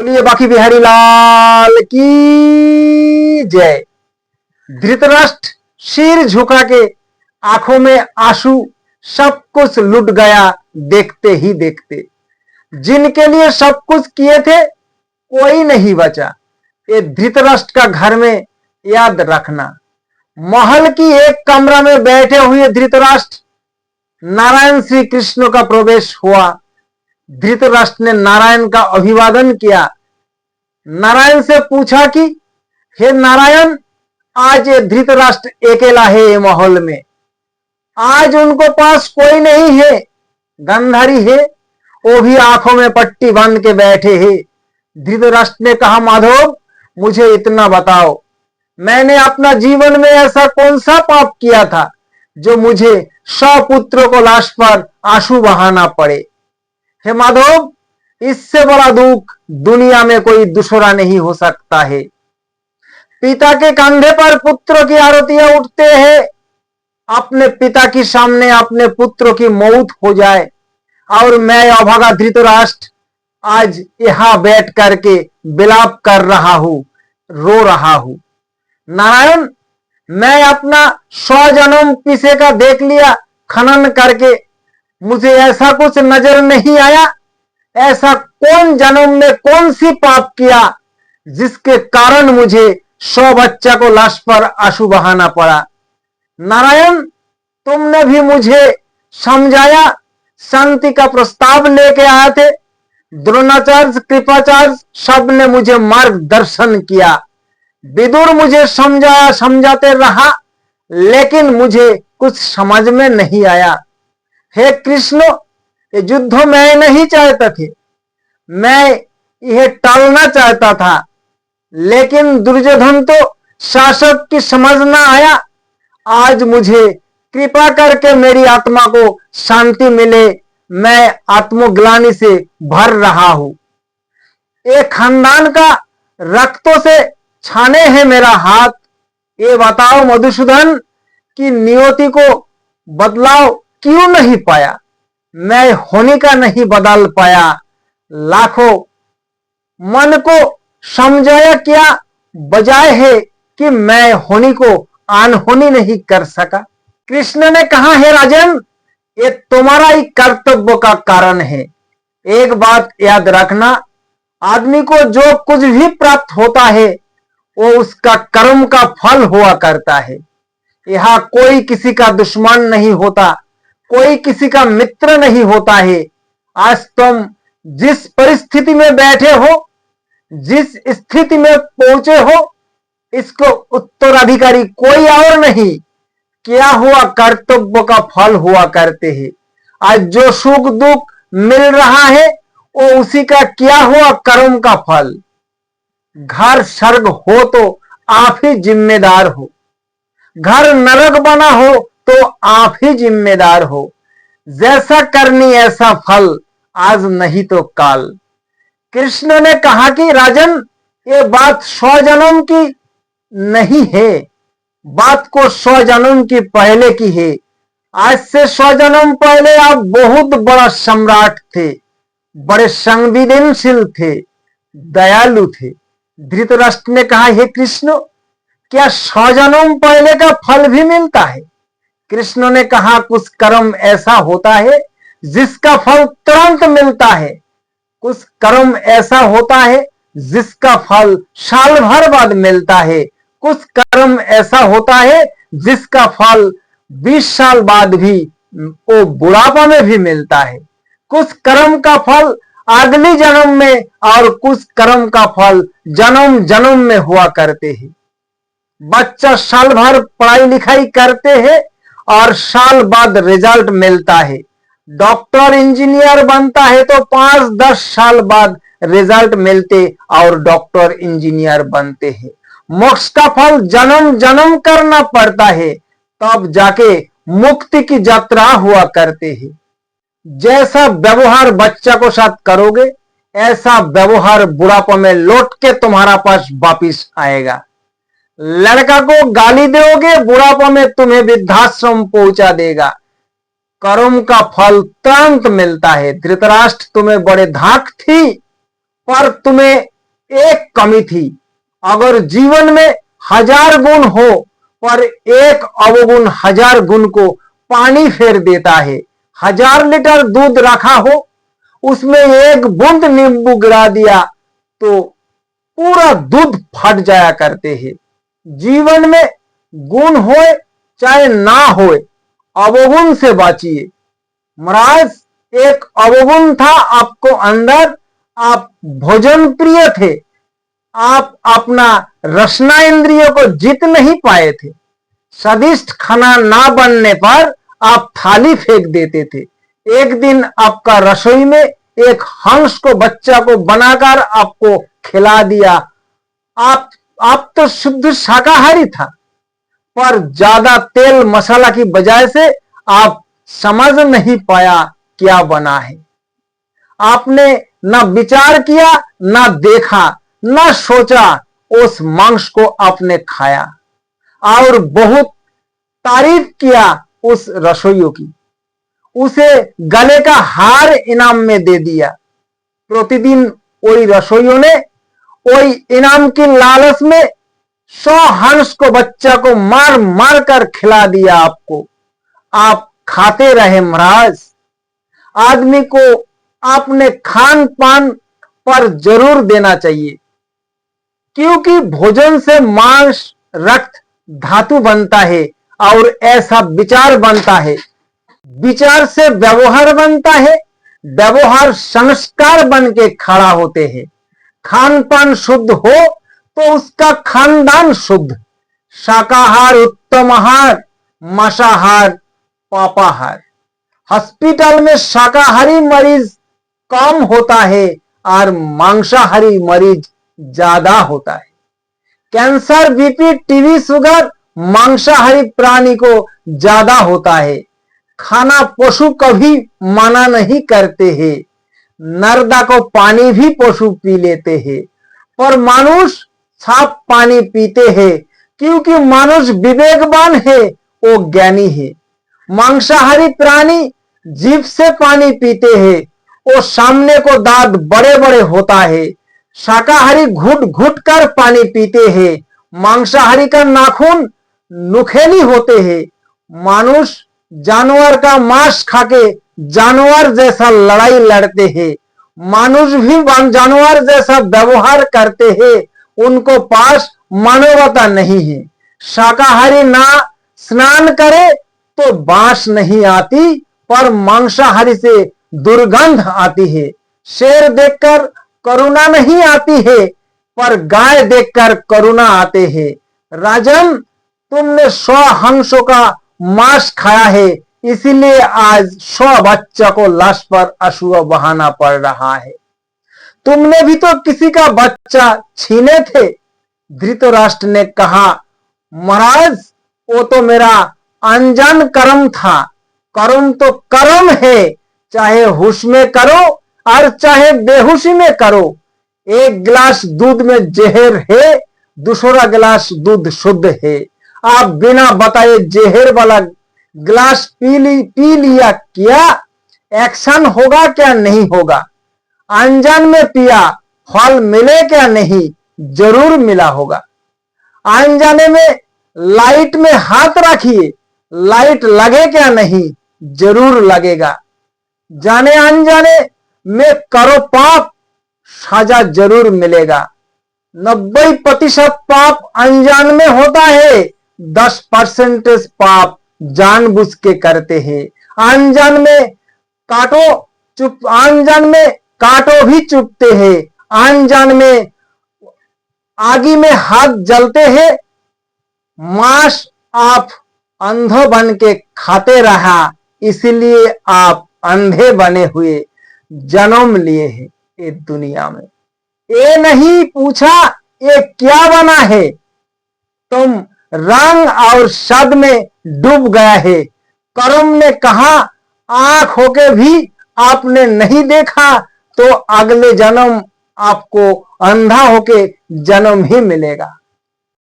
बोलिए बाकी बिहारी लाल की जय। धृतराष्ट्र सिर झुका के आंखों में आंसू, सब कुछ लुट गया देखते ही देखते। जिनके लिए सब कुछ किए थे कोई नहीं बचा। ये धृतराष्ट्र का घर में याद रखना। महल की एक कमरा में बैठे हुए धृतराष्ट्र नारायण श्री कृष्ण का प्रवेश हुआ। धृतराष्ट्र ने नारायण का अभिवादन किया। नारायण से पूछा कि हे नारायण, आज ये धृतराष्ट्र अकेला है ये महल में। आज उनको पास कोई नहीं है। गांधारी है, वो भी आंखों में पट्टी बांध के बैठे हैं। धृतराष्ट्र ने कहा, माधव मुझे इतना बताओ, मैंने अपना जीवन में ऐसा कौन सा पाप किया था जो मुझे 100 पुत्रों को लाश पर आंसू बहाना पड़े। हे माधव, इससे बड़ा दुख दुनिया में कोई दूसरा नहीं हो सकता है। पिता के कंधे पर पुत्रों की आरतियां उठते हैं। अपने पिता के सामने अपने पुत्रों की मौत हो जाए और मैं अभागा धृतराष्ट्र आज यहां बैठ करके विलाप कर रहा हूं, रो रहा हूं। नारायण, मैं अपना 100 जन्म पीछे का देख लिया खनन करके, मुझे ऐसा कुछ नजर नहीं आया। ऐसा कौन जन्म में कौन सी पाप किया जिसके कारण मुझे 100 बच्चा को लाश पर आंसू बहाना पड़ा। नारायण, तुमने भी मुझे समझाया, शांति का प्रस्ताव लेके आए थे। द्रोणाचार्य, कृपाचार्य सब ने मुझे मार्गदर्शन किया। विदुर मुझे समझाया, समझाते रहा, लेकिन मुझे कुछ समझ में नहीं आया। हे कृष्ण, ये युद्ध मैं नहीं चाहता थे, मैं यह टालना चाहता था, लेकिन दुर्योधन तो शासक की समझ न आया। आज मुझे कृपा करके मेरी आत्मा को शांति मिले, मैं आत्मग्लानि से भर रहा हूं। एक खानदान का रक्तों से छाने हैं मेरा हाथ। ये बताओ मधुसूदन कि नियति को बदलाव क्यों नहीं पाया। मैं होने का नहीं बदल पाया। लाखों मन को समझाया, क्या बजाय है कि मैं होनी को अनहोनी नहीं कर सका। कृष्ण ने कहा, हे राजन, ये तुम्हारा ही कर्तव्य का कारण है। एक बात याद रखना, आदमी को जो कुछ भी प्राप्त होता है वो उसका कर्म का फल हुआ करता है। यहाँ कोई किसी का दुश्मन नहीं होता, कोई किसी का मित्र नहीं होता है। आज तुम जिस परिस्थिति में बैठे हो, जिस स्थिति में पहुंचे हो, इसको उत्तराधिकारी कोई और नहीं, क्या हुआ कर्तव्य का फल हुआ करते हैं। आज जो सुख दुख मिल रहा है वो उसी का क्या हुआ कर्म का फल। घर स्वर्ग हो तो आप ही जिम्मेदार हो, घर नरक बना हो तो आप ही जिम्मेदार हो। जैसा करनी ऐसा फल, आज नहीं तो काल। कृष्ण ने कहा कि राजन, ये बात 100 जन्म की नहीं है, बात को 100 जन्म की पहले की है। आज से 100 जन्म पहले आप बहुत बड़ा सम्राट थे, बड़े संवेदनशील थे, दयालु थे। धृतराष्ट्र ने कहा, हे कृष्ण, क्या 100 जन्म पहले का फल भी मिलता है। कृष्ण ने कहा, कुछ कर्म ऐसा होता है जिसका फल तुरंत मिलता है, कुछ कर्म ऐसा होता है जिसका फल साल भर बाद मिलता है, कुछ कर्म ऐसा होता है जिसका फल 20 साल बाद भी वो बुढ़ापा में भी मिलता है। कुछ कर्म का फल अगली जन्म में और कुछ कर्म का फल जन्म जन्म में हुआ करते हैं। बच्चा साल भर पढ़ाई लिखाई करते हैं और साल बाद रिजल्ट मिलता है। डॉक्टर इंजीनियर बनता है तो 5-10 साल बाद रिजल्ट मिलते और डॉक्टर इंजीनियर बनते हैं। मोक्ष का फल जन्म जन्म करना पड़ता है, तब जाके मुक्ति की यात्रा हुआ करते हैं। जैसा व्यवहार बच्चा को साथ करोगे, ऐसा व्यवहार बुढ़ापा में लौट के तुम्हारा पास वापिस आएगा। लड़का को गाली दोगे, बुढ़ापा में तुम्हें वृद्धाश्रम पहुंचा देगा। कर्म का फल तुरंत मिलता है। धृतराष्ट्र, तुम्हें बड़े धाक थी, पर तुम्हें एक कमी थी। अगर जीवन में 1000 गुण हो पर एक अवगुण 1000 गुण को पानी फेर देता है। 1000 लीटर दूध रखा हो, उसमें एक बूंद नींबू गिरा दिया तो पूरा दूध फट जाया करते हैं। जीवन में गुण होए चाहे ना होए, अवगुण से बचिए। महाराज, एक अवगुण था आपको अंदर, आप भोजन प्रिय थे, आप अपना रसना इंद्रियों को जीत नहीं पाए थे। स्वादिष्ट खाना ना बनने पर आप थाली फेंक देते थे। एक दिन आपका रसोई में एक हंस को बच्चा को बनाकर आपको खिला दिया। आप तो शुद्ध शाकाहारी था, पर ज्यादा तेल मसाला की वजह से आप समझ नहीं पाया क्या बना है। आपने ना विचार किया, ना देखा, ना सोचा, उस मांस को आपने खाया और बहुत तारीफ किया उस रसोइयों की। उसे गले का हार इनाम में दे दिया। प्रतिदिन वही रसोइयों ने वही इनाम की लालच में 100 हंस को बच्चा को मार मार कर खिला दिया आपको। आप खाते रहे। महाराज, आदमी को अपने खान पान पर जरूर देना चाहिए, क्योंकि भोजन से मांस, रक्त, धातु बनता है और ऐसा विचार बनता है। विचार से व्यवहार बनता है, व्यवहार संस्कार बन के खड़ा होते हैं। खान पान शुद्ध हो तो उसका खानदान शुद्ध। शाकाहार उत्तम आहार, मांसाहार पापाहार। हॉस्पिटल में शाकाहारी मरीज कम होता है और मांसाहारी मरीज ज्यादा होता है। कैंसर, बीपी, टीबी, शुगर मांसाहारी प्राणी को ज्यादा होता है। खाना पशु कभी मना नहीं करते हैं। नर्दा को पानी भी पशु पी लेते हैं, पर मनुष्य साफ पानी पीते हैं, क्योंकि मनुष्य विवेकवान है, वो ज्ञानी है। मांसाहारी प्राणी जीभ से पानी पीते हैं, वो सामने को दांत बड़े बड़े होता है। शाकाहारी घुट घुट कर पानी पीते हैं, मांसाहारी का नाखून नुकीले होते हैं। मनुष्य जानवर का मांस खाके जानवर जैसा लड़ाई लड़ते हैं। मनुष्य भी जानवर जैसा व्यवहार करते हैं, उनको पास मानवता नहीं है। शाकाहारी ना स्नान करे तो बांस नहीं आती, पर मांसाहारी से दुर्गंध आती है। शेर देखकर करुणा नहीं आती है, पर गाय देखकर करुणा आते हैं। राजन, तुमने 100 हंसों का मांस खाया है, इसीलिए आज 100 बच्चा को लाश पर अश्रु बहाना पड़ रहा है। तुमने भी तो किसी का बच्चा छीने थे। धृतराष्ट्र ने कहा, महाराज, वो तो मेरा अनजान कर्म था। कर्म तो कर्म है, चाहे होश में करो और चाहे बेहोशी में करो। एक गिलास दूध में जहर है, दूसरा गिलास दूध शुद्ध है। आप बिना बताए जहर वाला गिलास पी लिया, क्या एक्शन होगा क्या नहीं होगा? अनजान में पिया, फल मिले क्या नहीं? जरूर मिला होगा। अनजाने में लाइट में हाथ रखिए, लाइट लगे क्या नहीं? जरूर लगेगा। जाने अनजाने में करो पाप, सजा जरूर मिलेगा। 90% पाप अनजान में होता है, 10% पाप जानबूझ के करते हैं। अनजान में काटो भी चुपते हैं। अनजान में आगी में हाथ जलते हैं। मांस आप अंधो बन के खाते रहा, इसलिए आप अंधे बने हुए जन्म लिए हैं इस दुनिया में। ये नहीं पूछा ये क्या बना है, तुम रंग और शब्द में डूब गया है। कर्म ने कहा, आंख होके भी आपने नहीं देखा, तो अगले जन्म आपको अंधा होके जन्म ही मिलेगा।